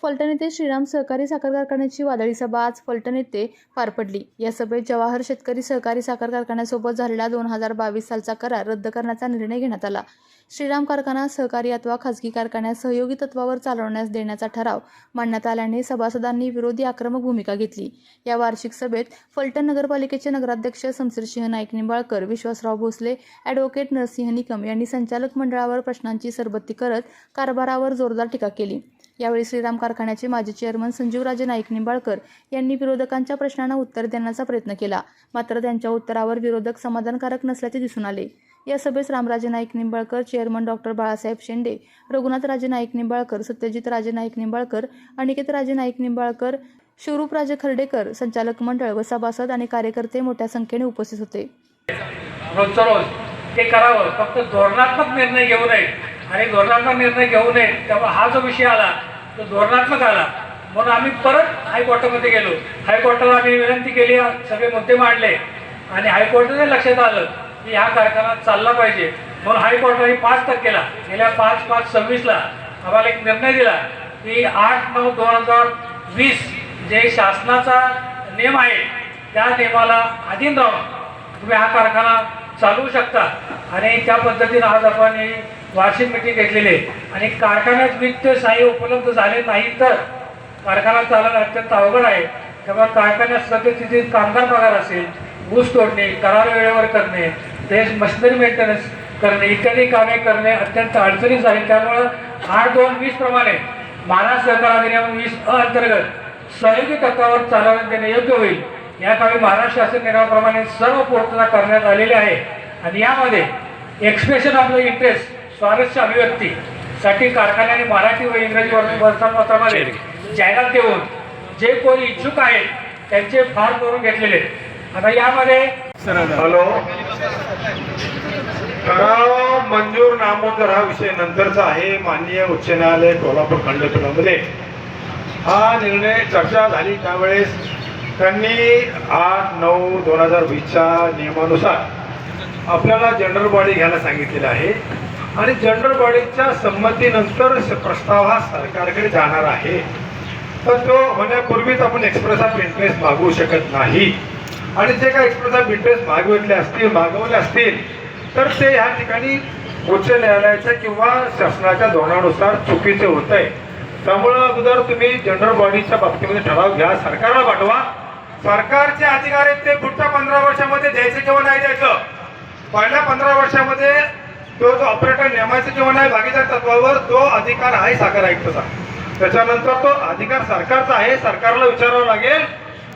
फलटण येथे श्रीराम सहकारी साखर कारखान्याची वादळी सभा आज फलटण येथे पार पडली। या सभेत जवाहर शेतकरी सहकारी साखर कारखान्यासोबत झालेला 2022 सालचा करार रद्द करण्याचा निर्णय घेण्यात आला। श्रीराम कारखाना सहकारी अथवा खाजगी कारखान्यात सहयोगी तत्वावर चालवण्यास देण्याचा ठराव मांडण्यात आल्याने सभासदांनी विरोधी आक्रमक भूमिका घेतली। या वार्षिक सभेत फलटण नगरपालिकेचे नगराध्यक्ष शमशेरसिंह नाईक निंबाळकर, विश्वासराव भोसले, ॲडव्होकेट नरसिंह निकम यांनी संचालक मंडळावर प्रश्नांची सरबत्ती करत कारभारावर जोरदार टीका केली। यावेळी श्रीराम कारखान्याचे माजी चेअरमन संजीवराजे नाईक निंबाळकर यांनी विरोधकांच्या प्रश्नांना उत्तर देण्याचा प्रयत्न केला, मात्र त्यांच्या उत्तरावर विरोधक समाधानकारक नसल्याचे दिसून आले। या सभेस रामराजे नाईक निंबाळकर, चेअरमन डॉक्टर बाळासाहेब शेंडे, रघुनाथराजे नाईक निंबाळकर, सत्यजितराजे नाईक निंबाळकर, अनिकेतराजे नाईक निंबाळकर, शिवरूपराजे खर्डेकर, संचालक मंडळ व सभासद आणि कार्यकर्ते मोठ्या संख्येने उपस्थित होते। रोजचं रोज ते करावं, फक्त धोरणात्मक निर्णय घेऊ नये आणि धोरणात्मक निर्णय घेऊ नये त्यामुळे हा जो विषय आला तो धोरणात्मक आला, म्हणून आम्ही परत हायकोर्टामध्ये गेलो। हायकोर्टाला आम्ही विनंती केली, सगळे मुद्दे मांडले आणि हायकोर्टाने लक्षात आलं की हा कारखाना चालला पाहिजे, म्हणून हायकोर्टाने 5 तारखेला गेल्या 5/5/26 आम्हाला एक निर्णय दिला की 8/9/2020 जे शासनाचा नियम आहे त्या नियमाला अधीन राहून तुम्ही हा कारखाना चालवू शकता। आणि त्या पद्धतीने आज आपण ही वार्षिक मीटिंग घेतलेली आहे आणि कारखान्यात वित्तीय सहाय्य उपलब्ध झाले नाही तर कारखाना चालवणं अत्यंत अवघड आहे। तेव्हा कारखान्यात सतत कामगार पगार असेल, ऊस तोडणे, करार वेळेवर करणे, तेच मशिनरी मेंटेनन्स करणे इत्यादी कामे करणे अत्यंत अडचणीत जाईल। त्यामुळं 8/2/20 प्रमाणे महाराष्ट्र सहकार अधिनियम 20 अंतर्गत सहयोगी तत्वावर चालवण्यात देणे योग्य होईल। या कामी महाराष्ट्र शासन नियमाप्रमाणे सर्व पूर्तता करण्यात आलेली आहे आणि यामध्ये एक्सप्रेशन ऑफ द इंटरेस्ट स्वारस्य अभिव्यक्तीसाठी कारखान्याने मराठी व इंग्रजी वर्तमानपत्रामध्ये जाहिरात देऊन जे कोणी इच्छुक आहेत त्यांचे फार करून घेतलेले। आता यामध्ये हॅलो, ठराव मंजूर नामंजूर हा विषय नंतरचा आहे। माननीय उच्च न्यायालय कोल्हापूर खंडपीठामध्ये हा निर्णय चर्चा झाली त्यावेळेस त्यांनी 8/9/2020च्या नियमानुसार आपल्याला जनरल बॉडी घ्यायला सांगितलेलं आहे आणि जनरल बॉडीच्या संमतीनंतर प्रस्ताव हा सरकारकडे जाणार आहे। तर तो होण्यापूर्वीच आपण एक्सप्रेस ऑफ इंटरेस्ट मागवू शकत नाही आणि जे काही एक्सप्रेस ऑफ इंटरेस्ट मागवले असतील तर ते ह्या ठिकाणी उच्च न्यायालयाच्या किंवा शासनाच्या धोरणानुसार चुकीचे होत आहे। त्यामुळं अगोदर तुम्ही जनरल बॉडीच्या बाबतीमध्ये ठराव घ्या, सरकारला पाठवा। सरकारचे अधिकार आहेत ते पुढच्या 15 वर्षामध्ये द्यायचे किंवा नाही द्यायचं। पहिल्या 15 वर्षामध्ये तो जो ऑपरेटर नेमायचा किंवा नाही भागीदार तत्वावर तो अधिकार आहे साखर आयुक्ताचा। त्याच्यानंतर तो अधिकार सरकारचा आहे, सरकारला विचारावं लागेल।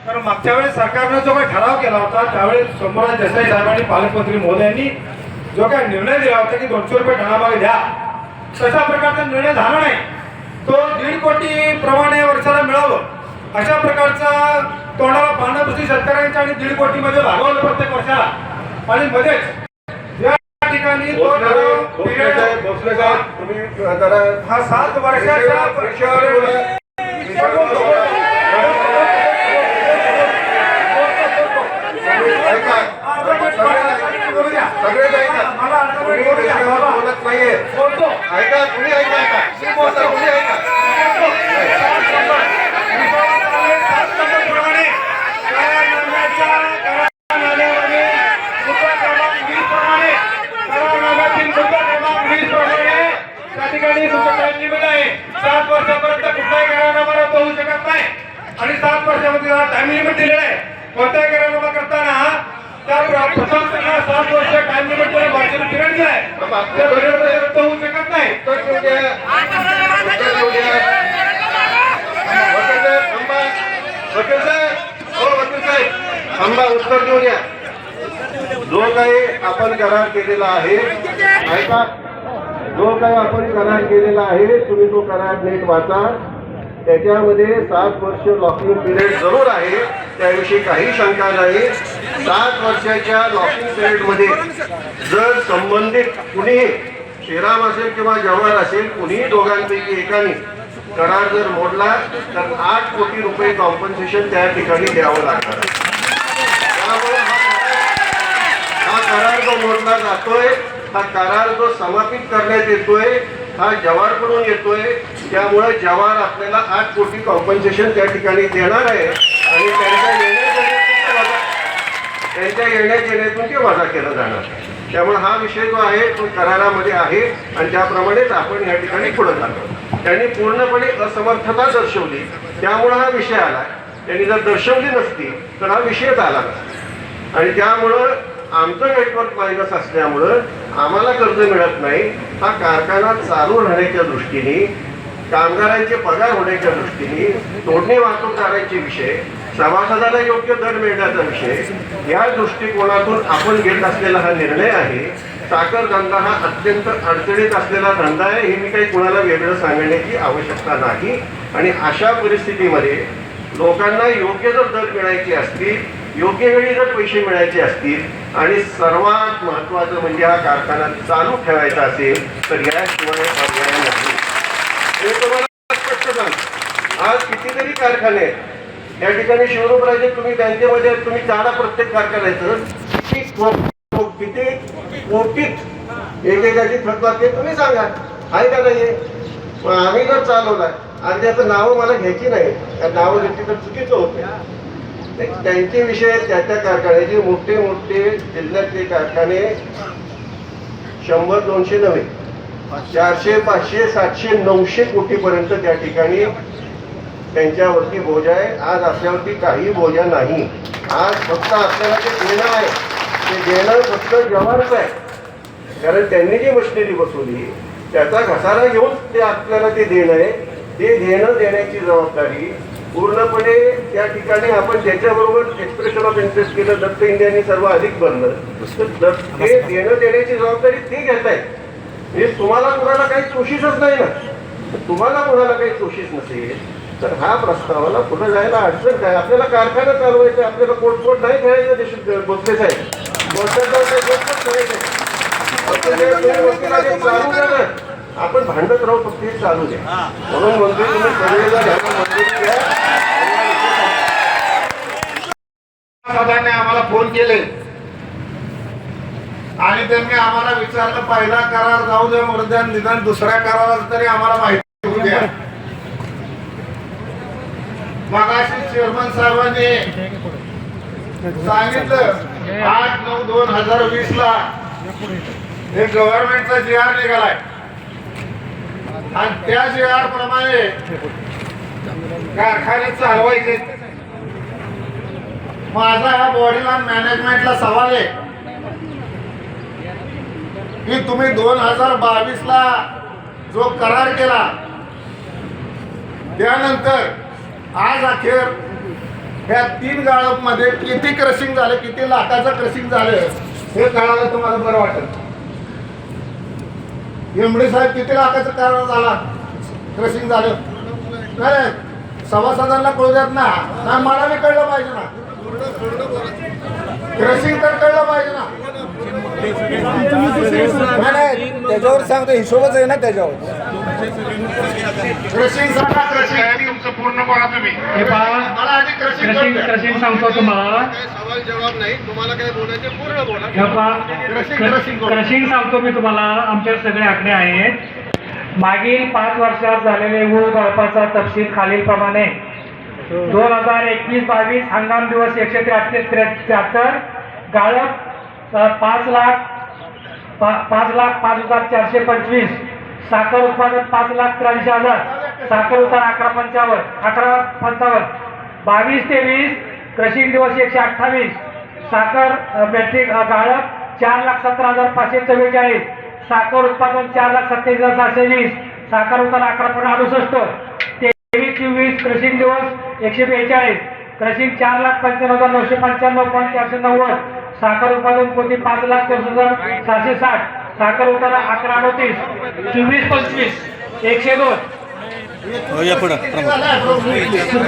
तर मागच्या वेळेस सरकारने जो काही ठराव केला होता त्यावेळेस शंभूराज देसाई साहेबांनी पालकमंत्री महोदयांनी जो काही निर्णय दिला होता की 200 रुपये टनामागे द्या, तशा प्रकारचा निर्णय झाला नाही। तो 1.5 कोटी प्रमाणे वर्षाला मिळावं अशा प्रकारचा तोंडाला पाण्यापुरती शेतकऱ्यांच्या आणि 1.5 कोटीमध्ये भागवलं प्रत्येक वर्षाला आणि मध्येच या ठिकाणी भोसले साहेब तुम्ही हा 7 वर्षाच्या सगळे बोलत नाहीये, ऐका तुम्ही, त्या ठिकाणी तुमचं टाइम लिमिट आहे। 7 वर्षापर्यंत कुठलाही करारनामा रद्द होऊ शकत नाही आणि 7 वर्षामध्ये टाइम लिमिट दिलेला आहे। कोणताही करारनामा करताना त्या प्रथम त्यांना 7 वर्ष टाइम लिमिट पिरियड दिलाय, त्या पिरियडमध्ये रद्द होऊ शकत नाही। उत्तर देऊ द्या। जो काही आपण करार केलेला आहे, ऐका, जो काही आपण करार केलेला आहे तुम्ही तो करार नीट वाचा। त्याच्यामध्ये 7 वर्ष लॉकिंग पिरियड जरूर आहे, त्याविषयी काही शंका नाही। 7 वर्षाच्या लॉकिंग पिरियडमध्ये जर संबंधित कुणीही श्रीराम असेल किंवा जवाहर असेल कुणीही दोघांपैकी एकाने करार जर मोडला तर 8 कोटी रुपये कॉम्पन्सेशन त्या ठिकाणी द्यावं लागणार आहे। त्यामुळे हा करार जो मोडला जातोय, हा करार जो समापित करण्यात येतोय हा जवारकडून येतोय, त्यामुळे जवार आपल्याला 8 कोटी कॉम्पन्सेशन त्या ठिकाणी देणार आहे आणि त्यांच्या येण्यात ते वजा केलं जाणार. त्यामुळे हा विषय जो आहे तो करारामध्ये आहे आणि त्याप्रमाणेच आपण या ठिकाणी पुढे जातो. त्यांनी पूर्णपणे असमर्थता दर्शवली, त्यामुळे हा विषय आला. त्यांनी जर दर्शवली नसती तर हा विषयच आला नसता. आणि त्यामुळं आमचं नेटवर्क मायनस असल्यामुळं आम्हाला कर्ज मिळत नाही. हा कारखाना चालू राहण्याच्या दृष्टीने, कामगारांचे पगार होण्याच्या दृष्टीने, तोडणी वाहतूकदारांचे विषय, सभासदाला योग्य दर मिळण्याचा विषय, या दृष्टिकोनातून आपण घेत असलेला हा निर्णय आहे. साखर धंदा हा अत्यंत अडचणीत असलेला धंदा आहे, हे मी काही कुणाला वेगळं सांगण्याची आवश्यकता नाही. आणि अशा परिस्थितीमध्ये लोकांना योग्य जर दर मिळायचे असतील, योग्य वेळी जर पैसे मिळायचे असतील आणि सर्वात महत्त्वाचं म्हणजे हा कारखाना चालू ठेवायचा असेल तर याशिवाय पर्याय नाही. हे तुम्हाला स्पष्ट सांग. आज कितीतरी कारखाने आहेत या ठिकाणी. शिवरूपराजे तुम्ही बँकेमध्ये तुम्ही काढा प्रत्येक कारखान्याचं किती कोटीत एकेकाची थकबाकी तुम्ही सांगा, आहे का नाही? आम्ही जर चालवला आणि त्याचं नावं मला घ्यायची नाही, कारण नावं घेतली तर चुकीचं होतं. त्यांचे विषय त्या कारखान्याचे मोठे मोठे जिल्ह्यातले कारखाने 100-200 नव्हे, 400, 500, 700, 900 कोटीपर्यंत त्या ठिकाणी त्यांच्यावरती बोजा आहे. आज आपल्यावरती काही बोजा नाही. आज फक्त आपल्याला ते देणं आहे. ते देणं फक्त जवारचं आहे, कारण त्यांनी जी मशिनरी बसवली त्याचा घसारा घेऊन ते आपल्याला ते देणं आहे. ते देणं देण्याची जबाबदारी पूर्णपणे त्या ठिकाणी आपण त्याच्याबरोबर एक्सप्रेशन ऑफ इंटरेस्ट केलं, दत्त इंडियाने सर्व अधिक बनलं, तर ते देणं देण्याची जबाबदारी ते घेत आहेत. हे तुम्हाला कुणाला काही चोशीसच नाही ना. तुम्हाला कुणाला काही चोशीस नसेल तर हा प्रस्तावाला पुढे जायला अडचण काय? आपल्याला कारखाना चालवायचं, आपल्याला कोर्ट नाही खेळायचं. देशात बोलते साहेब चालू द्या, आपण भांडत राहू, फक्त हे चालू द्या. म्हणून मंत्री तुम्ही पदाने आम्हाला फोन केले आणि त्यांनी आम्हाला विचारलं, पहिला करार जाऊ द्या मर्द्या, निदान दुसऱ्या कराराला तरी आम्हाला माहिती होऊ द्या. मगाशी चेअरमन साहेबांनी सांगितलं 8/9/2020 ला हे गव्हर्नमेंटचा GR निघालाय आणि त्या GR प्रमाणे कारखाने चालवायचे. माझा ह्या बॉडीला मॅनेजमेंटला सवाल आहे की तुम्ही 2022 ला जो करार केला त्यानंतर आज अखेर ह्या 3 गाळप मध्ये किती क्रशिंग झालं, किती लाखाचं क्रशिंग झालं हे कळायला तुम्हाला बरं वाटत. एमडी साहेब किती लाखाचं करार झाला, क्रशिंग झालं नाही, सभासदांना कळू देत ना. नाही, मला बी कळलं पाहिजे ना, क्रशिंग तर कळलं पाहिजे ना. नाही त्याच्यावर सांगतो, हिशोबच आहे ना त्याच्यावर. क्रशिंग सांगा, क्रशिंग तुमचं पूर्ण करा तुम्ही. हे पहा, मला आधी क्रशिंग क्रशिंग सांगतो तुम्हाला. सवाल जवाब नाही, तुम्हाला काय बोलायचे पूर्ण बोला. हे पहा, क्रशिंग सांगतो मी तुम्हाला. आमच्याकडे सगळे आकडे आहेत. मागील 5 वर्षात झालेले ऊस गाळपाचा तपशील खालीलप्रमाणे: 2021-22 हंगाम दिवस 173, गाळप 5,05,425, साखर उत्पादन 5,83,000, साखर उतार 11,55, 22-23 क्रशिंग दिवस 128, साखर मॅट्रिक गाळप 4,17,544, साखर उत्पादन 4,27,720, साखर उतार 11,68, 23-24 क्रशिंग दिवस 142, क्रशिंग 4,95,995.490, साखर उत्पादन पोती 5,63,760, साखर उतारा 11,29, 24-25 102,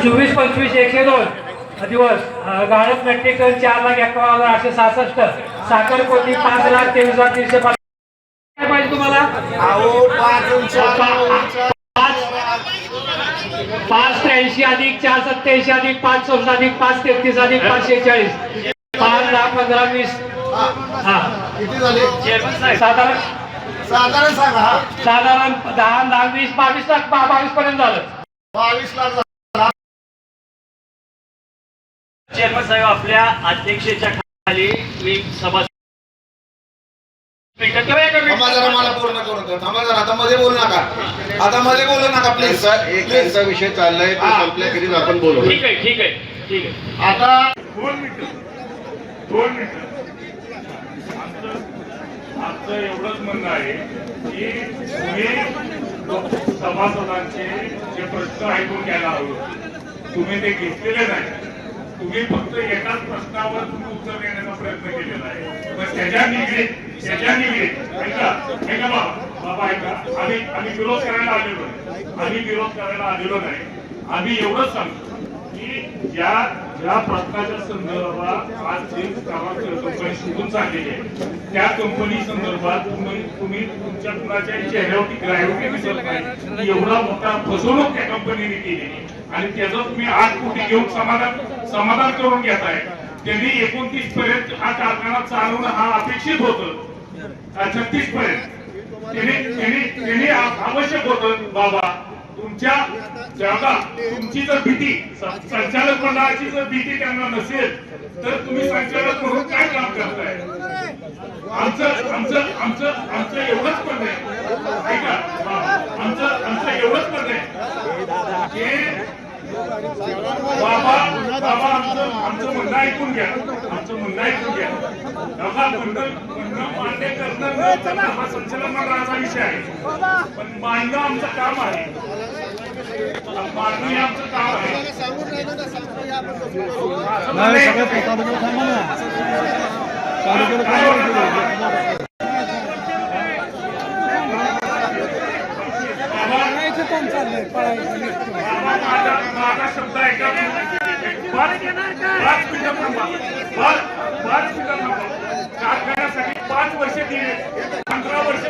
24-25 102 दिवस गाळप मॅट्रिक 4,51,866, साखर पोती 5,23,305. काय पाहिजे तुम्हाला? 583 अधिक 487 अधिक 564 अधिक 533 अधिक 546, 5, 10, 15, 20. हा किती झाले? साधारण साधारण सांगा हा. साधारण 10, 20, 22 लाख 22 पर्यंत झालं. 22 लाख. चेअरमन साहेब, आपल्या अध्यक्षेच्या खाली मी सभा थांबा जरा, मला पूर्ण करू द्या. थांबा जरा, आता मध्ये बोलू नका. आता मध्ये बोलू नका प्लीज. त्यांचा विषय चाललाय तो संपल्या करीत आपण बोलू. ठीक आहे. आता 2 मिनिटं. आमचं एवढंच म्हणणं आहे की तुम्ही सभासदांचे जे प्रश्न ऐकून घ्यायला हवं, तुम्ही ते घेतलेले नाही. तुम्ही फक्त एकाच प्रश्नावर तुम्ही उत्तर देण्याचा प्रयत्न केलेला आहे. पण त्याच्या निगडीत ऐका बाबा ऐका, आम्ही विरोध करायला आलेलो नाही. आम्ही एवढंच सांगतो की ज्या प्रश्नाच्या संदर्भात आज जे कंपनी सुटून चाललेली आहे, त्या कंपनी संदर्भात तुम्ही तुमच्या कुणाच्या चेहऱ्यावरती ग्राह्यवरती दिसत नाही. एवढा मोठा फसवणूक त्या कंपनीने केली आणि त्याचं तुम्ही 8 कोटी घेऊन समाधान करून घेताय. त्यांनी 29 पर्यंत हा कारखाना चालवणं हा अपेक्षित होतं. 36 पर्यंत त्यांनी आवश्यक होतं. बाबा तुमच्या जागा, तुमची जर भीती, संचालक मंडळाची जर भीती त्यांना नसेल तर तुम्ही संचालक म्हणून काय काम करताय? आमचं एवढंच म्हणणं आहे. ऐका आमचं एवढंच म्हणणं आहे की बाबा आमचं म्हणणं ऐकून घ्या. म्हणणं मान्य करणं हा संचालक मंडळाचा विषय आहे, पण मानणं आमचं काम आहे. मानणं हे आमचं काम आहे. माझा शब्द ऐका. 5 मिनिटं थांबा. कारखान्यासाठी 5 वर्ष दिले, 15 वर्ष 5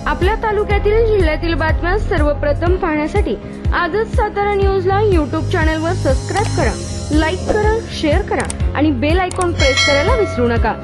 आपल्या तालुक्यातील जिल्ह्यातील बातम्या सर्वप्रथम पाहण्यासाठी आजच सातारा न्यूजला YouTube चॅनलवर सबस्क्राईब करा, लाईक करा, शेअर करा आणि बेल आयकॉन प्रेस करायला विसरू नका.